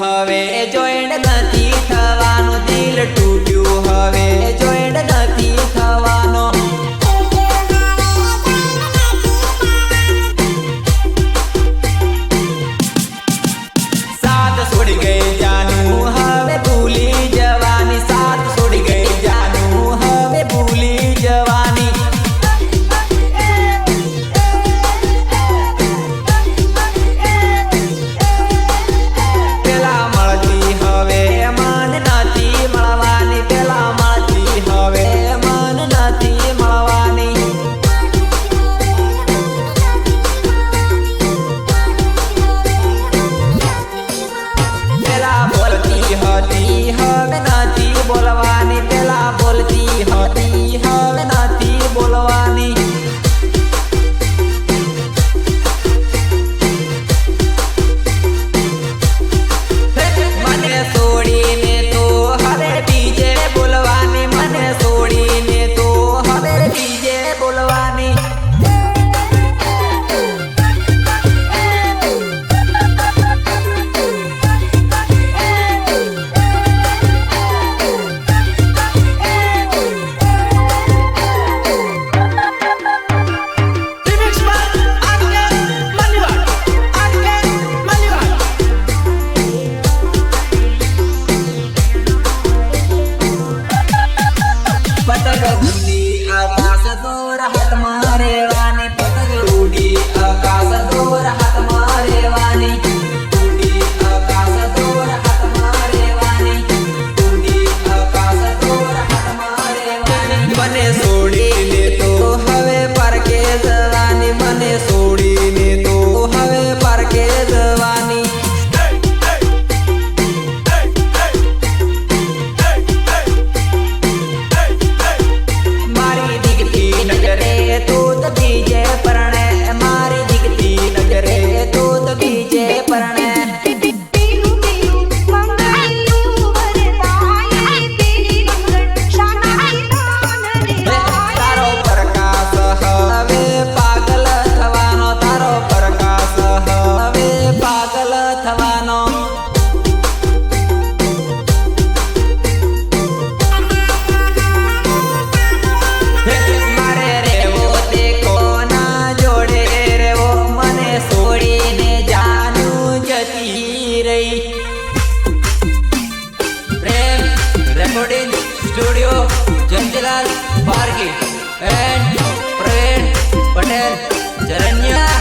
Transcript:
હવે જોઈન્ટ નથી થવાનું, દિલ તૂટ્યું હવે જોઈન્ટ નથી થવાનો. સાથ છોડી ગઈ જાનું હવે ભૂલી જવાની, સાથ છોડી ગઈ જાનું હવે ભૂલી જવાની. પેલા મળતી હવે મન નથી મળવાની, પેલા મળતી હવે મન નથી મળવાની. પેલા બોલતી હતી હવે નથી બોલવાની, પેલા બોલતી હતી હવે નથી બોલવાની. મને છોડીને તો હવે બીજે બોલવાની, મને છોડીને તો હવે બીજે બોલવાની. પતંગ ઉડી આકાશ દૂર હાથમાં રહેવાની, પતંગ ઉડી આકાશ દૂર હાથમાં રહેવાની, ઉડી આકાશ દૂર હાથમાં રહેવાની, ઉડી આકાશ દૂર હાથમાં રહેવાની. મને છોડીને તો હવે પારકે જવાની, મને છોડીને તો હવે પારકે જવાની. મારી દીકતી નજરે તો બીજે પરણે, મારી દીકતી નજરે તો બીજે પરણે. તારો પ્રકાશ હવે પાગલ થવાનો, તારો પ્રકાશ હવે પાગલ થવાનો. મારે રેવો તે કોના જોડે રેવો, મને છોડીને જાનું જતી રહી. પ્રેમ રેકોર્ડિંગ સ્ટુડિયો જંજલાલ પાર્કિંગ એન્ડ પ્રવીણ પટેલ જરણ્યા.